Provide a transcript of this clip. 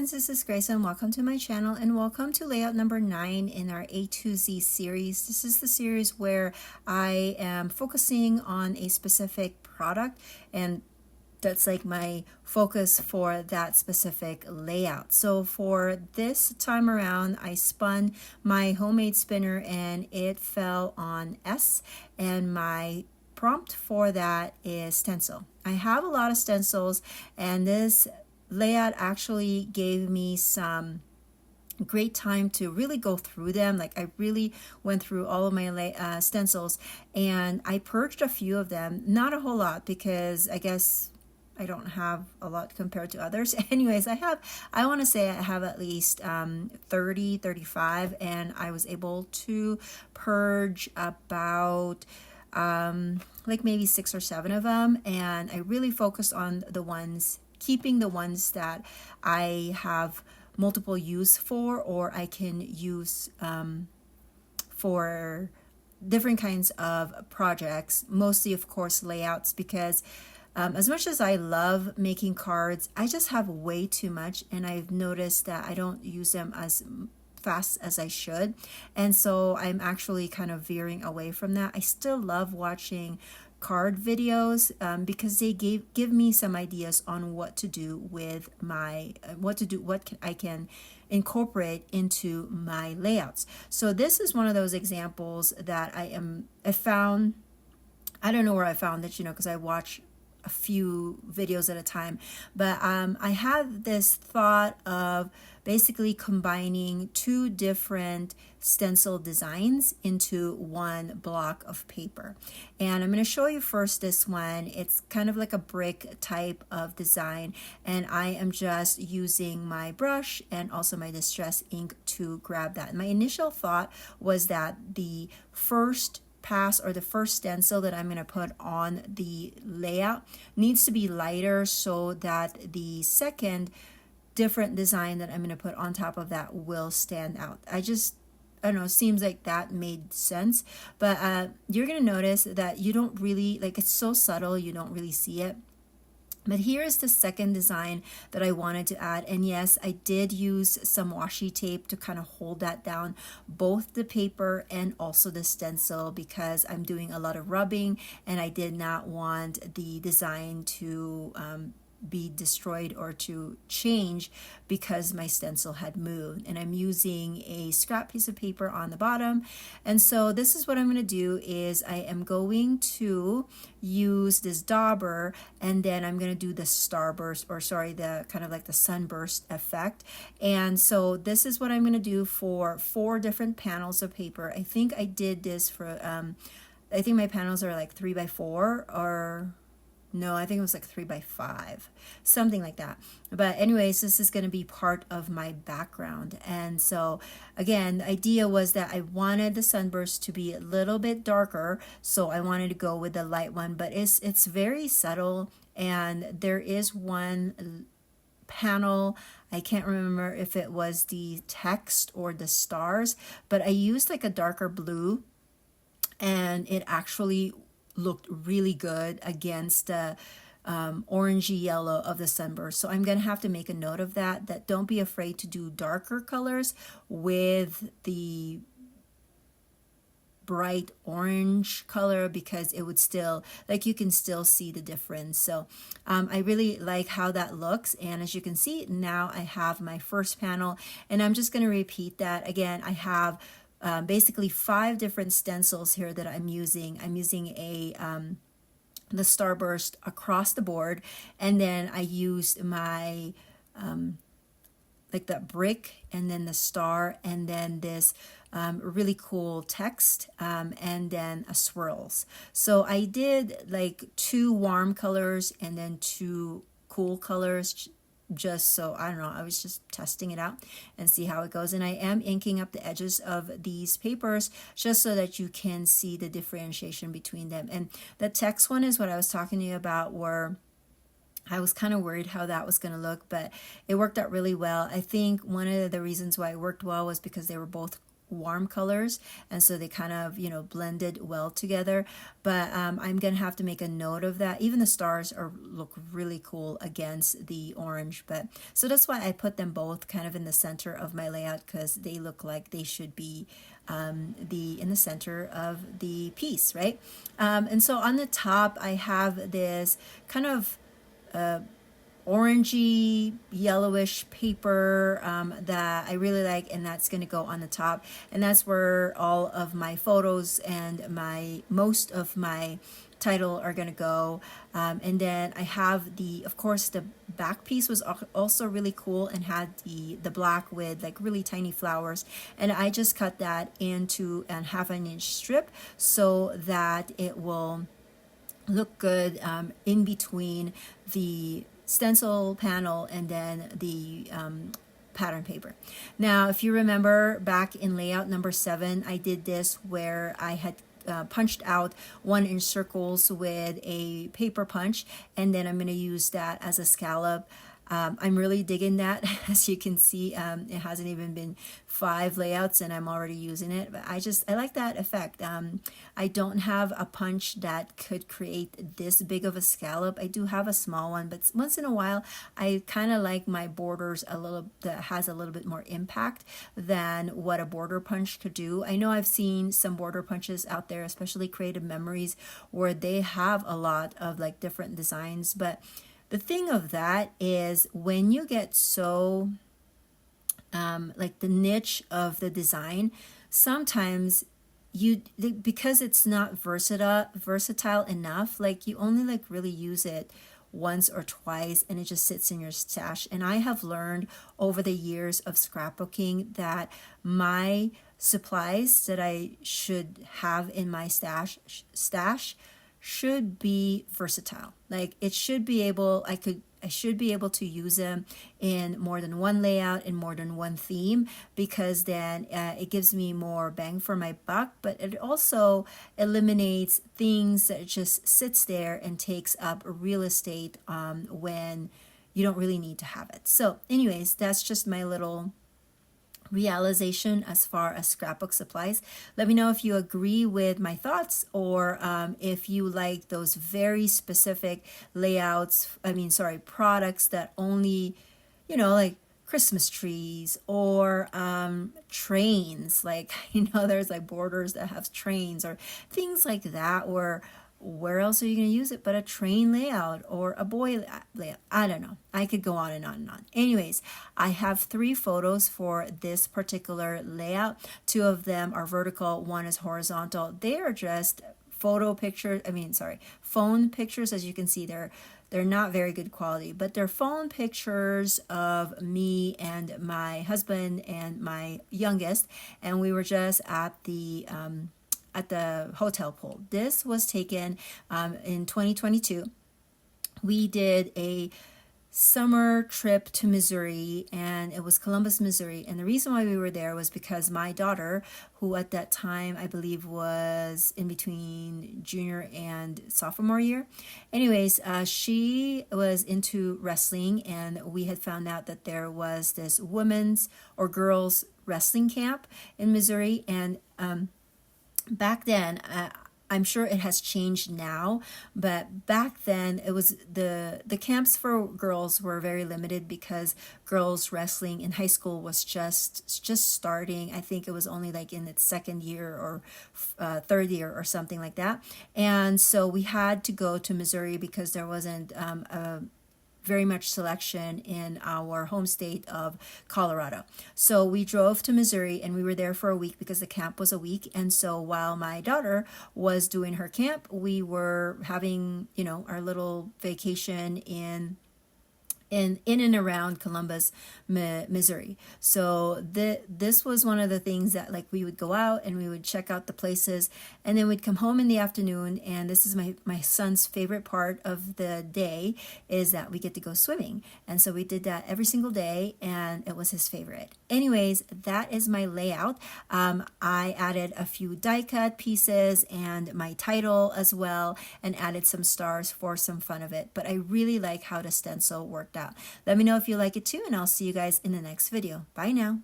friends, this is Grace and welcome to my channel and welcome to layout number 9 in our A to Z series. This is the series where I am focusing on a specific product and that's like my focus for that specific layout. So for this time around, I spun my homemade spinner and it fell on S, and my prompt for that is stencil. I have a lot of stencils, and this layout actually gave me some great time to really go through them. Like I really went through all of my stencils, and I purged a few of them, not a whole lot because I guess I don't have a lot compared to others. Anyways, I want to say I have at least 30, 35, and I was able to purge about like maybe 6 or 7 of them, and I really focused on the ones, keeping the ones that I have multiple use for, or I can use for different kinds of projects, mostly of course layouts, because as much as I love making cards, I just have way too much, and I've noticed that I don't use them as fast as I should, and so I'm actually kind of veering away from that. I still love watching card videos because they give me some ideas on what to do with my I can incorporate into my layouts. So this is one of those examples that I found. I don't know where I found it, because I watch a few videos at a time, but I had this thought of basically combining 2 different stencil designs into one block of paper. And I'm going to show you first this one. It's kind of like a brick type of design, and I am just using my brush and also my distress ink to grab that. My initial thought was that the first pass, or the first stencil that I'm going to put on the layout, needs to be lighter so that the second different design that I'm going to put on top of that will stand out. I don't know, seems like that made sense, but you're going to notice that you don't really, like, it's so subtle you don't really see it. But here is the second design that I wanted to add. And yes, I did use some washi tape to kind of hold that down, both the paper and also the stencil, because I'm doing a lot of rubbing and I did not want the design to be destroyed or to change because my stencil had moved. And I'm using a scrap piece of paper on the bottom. And so this is what I'm going to do is I am going to use this dauber, and then I'm going to do the starburst, or sorry, the kind of like the sunburst effect. And so this is what I'm going to do for 4 different panels of paper. I think I did this for I think my panels are like 3 by 4, or no, I think it was like 3 by 5, something like that. But anyways, this is going to be part of my background. And so again, the idea was that I wanted the sunburst to be a little bit darker, so I wanted to go with the light one, but it's very subtle. And there is one panel, I can't remember if it was the text or the stars, but I used like a darker blue, and it actually looked really good against the orangey yellow of the sunburst. So I'm going to have to make a note of that don't be afraid to do darker colors with the bright orange color, because it would still, like, you can still see the difference. So I really like how that looks. And as you can see, now I have my first panel, and I'm just going to repeat that again. I have basically 5 different stencils here that I'm using. I'm using the starburst across the board, and then I used my like that brick, and then the star, and then this really cool text, and then a swirls. So I did like 2 warm colors and then 2 cool colors, just so, I don't know, I was just testing it out and see how it goes. And I am inking up the edges of these papers just so that you can see the differentiation between them. And the text one is what I was talking to you about, where I was kind of worried how that was going to look, but it worked out really well. I think one of the reasons why it worked well was because they were both warm colors, and so they kind of, you know, blended well together. But I'm gonna have to make a note of that. Even the stars look really cool against the orange. But so that's why I put them both kind of in the center of my layout, because they look like they should be in the center of the piece, right? And so on the top I have this kind of orangey yellowish paper that I really like, and that's going to go on the top, and that's where all of my photos and most of my title are going to go. And then I have of course the back piece was also really cool and had the black with like really tiny flowers, and I just cut that into a 1/2 inch strip so that it will look good in between the stencil panel and then the pattern paper. Now, if you remember back in layout number 7, I did this where I had punched out 1-inch circles with a paper punch, and then I'm going to use that as a scallop. I'm really digging that. As you can see, it hasn't even been 5 layouts and I'm already using it, but I like that effect. I don't have a punch that could create this big of a scallop. I do have a small one, but once in a while I kind of like my borders that has a little bit more impact than what a border punch could do. I know I've seen some border punches out there, especially Creative Memories, where they have a lot of like different designs, but the thing of that is when you get so like the niche of the design, sometimes because it's not versatile enough, like you only like really use it once or twice and it just sits in your stash. And I have learned over the years of scrapbooking that my supplies that I should have in my stash should be versatile. Like it should be able, I should be able to use them in more than one layout, in more than one theme, because then it gives me more bang for my buck, but it also eliminates things that just sits there and takes up real estate when you don't really need to have it. So anyways, that's just my little realization as far as scrapbook supplies. Let me know if you agree with my thoughts, or if you like those very specific products that only, like Christmas trees or trains, like, there's like borders that have trains or things like that, or where else are you going to use it but a train layout or a boy layout? I don't know. I could go on and on and on. Anyways, I have 3 photos for this particular layout. 2 of them are vertical, 1 is horizontal. They are just phone pictures. As you can see, they're not very good quality, but they're phone pictures of me and my husband and my youngest, and we were just at the hotel pool. This was taken in 2022. We did a summer trip to Missouri, and it was Columbus, Missouri. And the reason why we were there was because my daughter, who at that time I believe was in between junior and sophomore year, anyways, she was into wrestling, and we had found out that there was this women's or girls wrestling camp in Missouri. And back then, I'm sure it has changed now, but back then it was the camps for girls were very limited because girls wrestling in high school was just starting. I think it was only like in its 2nd year or 3rd year or something like that. And so we had to go to Missouri because there wasn't very much selection in our home state of Colorado. So we drove to Missouri, and we were there for a week because the camp was a week. And so while my daughter was doing her camp, we were having, our little vacation in and around Columbus, Missouri. So this was one of the things that, like, we would go out and we would check out the places, and then we'd come home in the afternoon, and this is my son's favorite part of the day, is that we get to go swimming. And so we did that every single day, and it was his favorite. Anyways, that is my layout. I added a few die cut pieces and my title as well, and added some stars for some fun of it. But I really like how the stencil worked out. Let me know if you like it too, and I'll see you guys in the next video. Bye now.